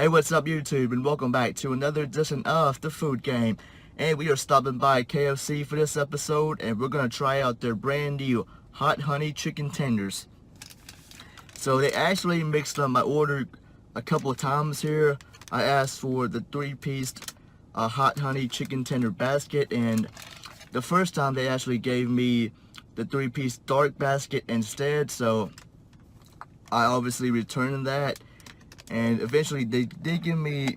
Hey, what's up YouTube, and welcome back to another edition of The Food Game. And we are stopping by KFC for this episode, and we're going to try out their brand new Hot Honey Chicken Tenders. So they actually mixed up my order a couple of times here. I asked for the 3-piece Hot Honey Chicken Tender basket, and the first time they actually gave me the 3-piece dark basket instead, so I obviously returned that. And eventually they did give me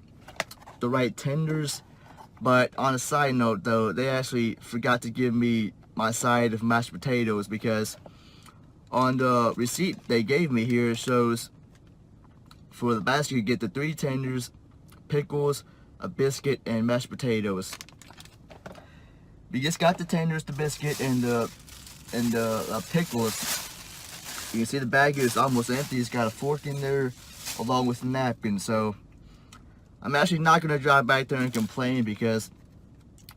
the right tenders, but on a side note though, they actually forgot to give me my side of mashed potatoes, because on the receipt they gave me here it shows for the basket you get the 3 tenders, pickles, a biscuit, and mashed potatoes. You just got the tenders, the biscuit, and the pickles. You can see the bag is almost empty. It's got a fork in there along with a napkin, so I'm actually not going to drive back there and complain because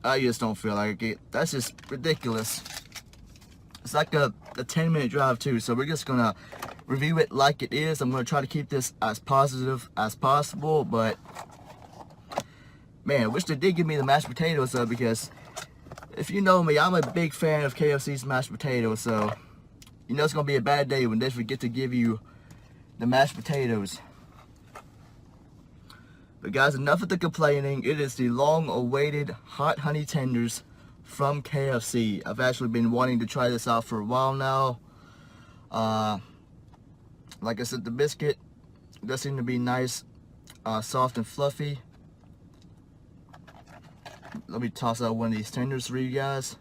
I just don't feel like it. That's just ridiculous. It's like a 10-minute drive too, so we're just going to review it like it is. I'm going to try to keep this as positive as possible, but man, I wish they did give me the mashed potatoes though, because if you know me, I'm a big fan of KFC's mashed potatoes, so you know it's going to be a bad day when they forget to give you the mashed potatoes. But guys, enough of the complaining. It is the long-awaited Hot Honey Tenders from KFC. I've actually been wanting to try this out for a while now. Like I said, the biscuit does seem to be nice, soft and fluffy. Let me toss out one of these tenders for you guys.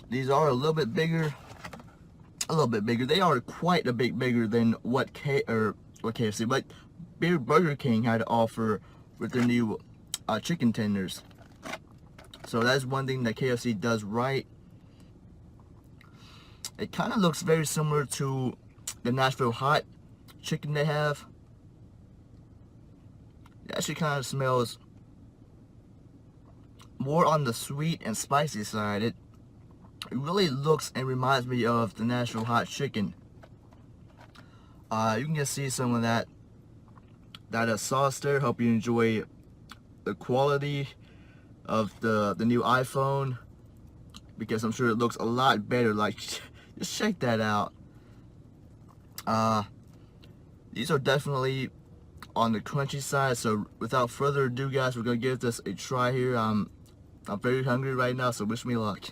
These are a little bit bigger. They are quite a bit bigger than what KFC, but Burger King had to offer with their new chicken tenders. So that's one thing that KFC does right. It kind of looks very similar to the Nashville hot chicken they have. It actually kind of smells more on the sweet and spicy side. It really looks and reminds me of the Nashville hot chicken. You can just see some of that sauce there. Hope you enjoy the quality of the new iPhone, because I'm sure it looks a lot better. Like, just check that out. These are definitely on the crunchy side, so without further ado guys, we're gonna give this a try here. I'm very hungry right now, so wish me luck.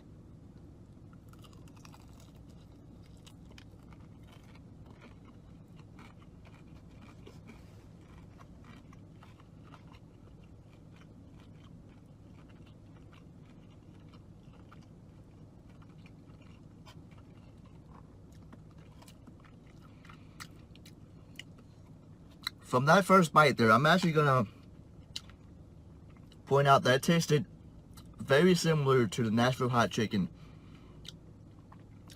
From that first bite there, I'm actually gonna point out that it tasted very similar to the Nashville hot chicken.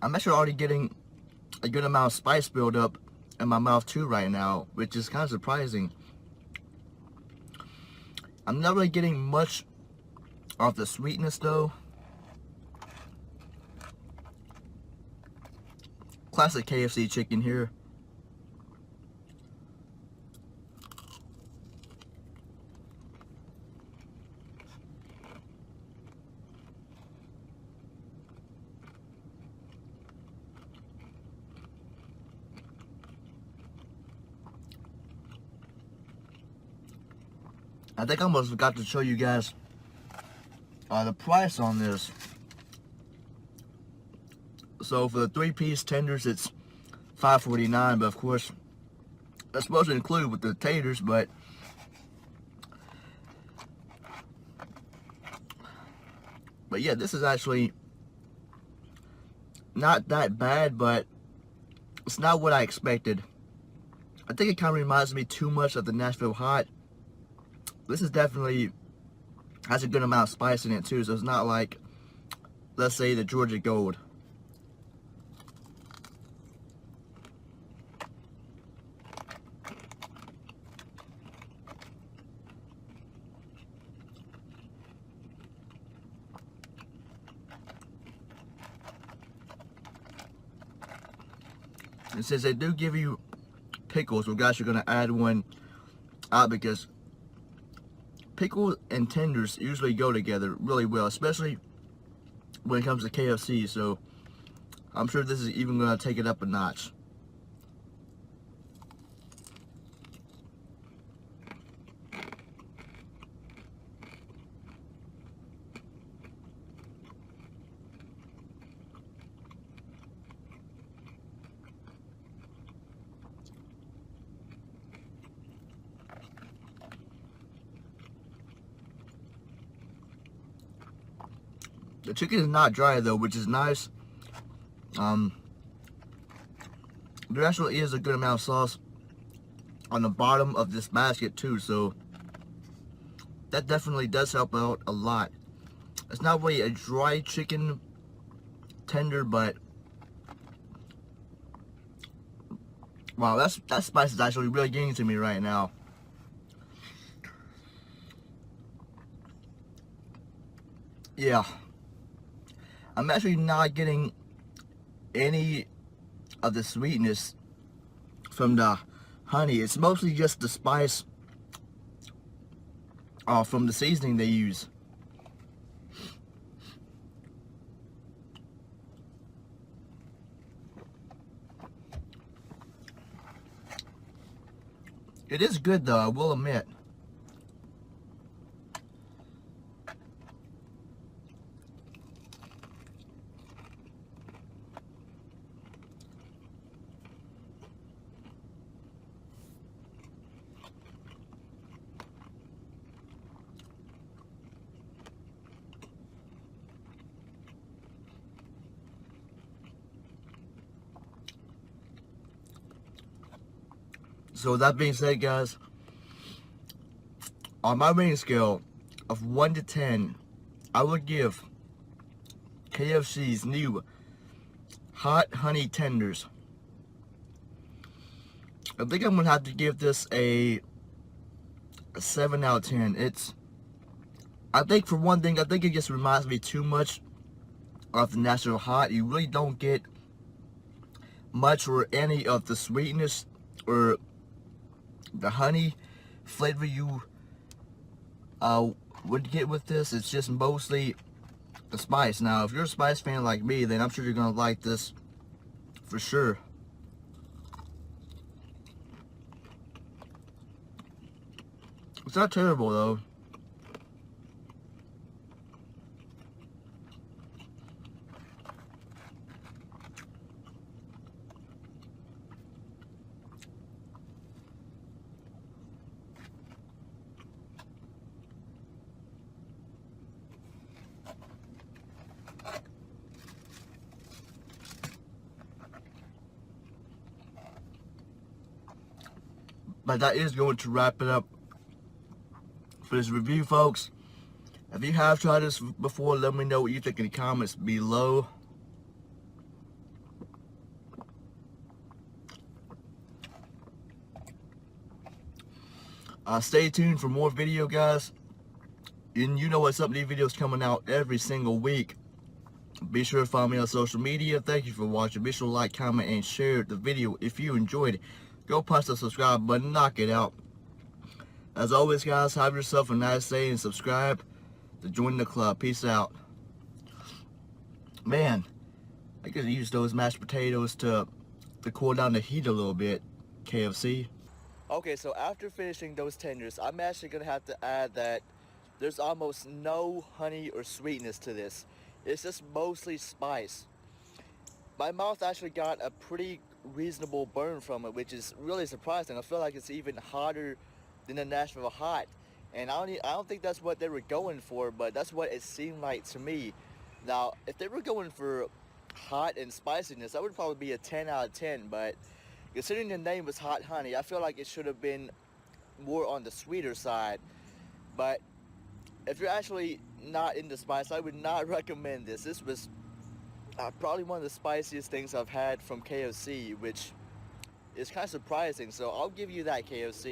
I'm actually already getting a good amount of spice build up in my mouth too right now, which is kind of surprising. I'm not really getting much of the sweetness though. Classic KFC chicken here. I think I almost forgot to show you guys the price on this. So for the 3-piece tenders, it's $5.49, but of course that's supposed to include with the taters. But yeah, this is actually not that bad, but it's not what I expected. I think it kind of reminds me too much of the Nashville hot. This is definitely has a good amount of spice in it too, so it's not like, let's say, the Georgia Gold. And since they do give you pickles, we're actually going to add one out because pickles and tenders usually go together really well, especially when it comes to KFC. So I'm sure this is even going to take it up a notch. The chicken is not dry though, which is nice. There actually is a good amount of sauce on the bottom of this basket too, so that definitely does help out a lot. It's not really a dry chicken tender, but wow, that spice is actually really getting to me right now. Yeah, I'm actually not getting any of the sweetness from the honey. It's mostly just the spice from the seasoning they use. It is good though, I will admit. So with that being said, guys, on my rating scale of 1 to 10, I would give KFC's new hot honey tenders, I think I'm gonna have to give this a 7 out of 10. I think for one thing, I think it just reminds me too much of the natural hot. You really don't get much or any of the sweetness or the honey flavor you would get with this. It's just mostly the spice. Now, if you're a spice fan like me, then I'm sure you're gonna like this for sure. It's not terrible though. But that is going to wrap it up for this review, folks. If you have tried this before, let me know what you think in the comments below. Stay tuned for more video, guys. And you know what's up, these videos coming out every single week. Be sure to follow me on social media. Thank you for watching. Be sure to like, comment, and share the video if you enjoyed it. Go punch the subscribe button, knock it out. As always, guys, have yourself a nice day and subscribe to join the club. Peace out. Man, I could use those mashed potatoes to cool down the heat a little bit, KFC. Okay, so after finishing those tenders, I'm actually going to have to add that there's almost no honey or sweetness to this. It's just mostly spice. My mouth actually got a pretty reasonable burn from it, which is really surprising. I feel like it's even hotter than the Nashville hot, and I don't think that's what they were going for, but that's what it seemed like to me. Now, if they were going for hot and spiciness, that would probably be a 10 out of 10, but considering the name was Hot Honey, I feel like it should have been more on the sweeter side. But if you're actually not into spice, I would not recommend this. This was probably one of the spiciest things I've had from KFC, which is kind of surprising, so I'll give you that, KFC.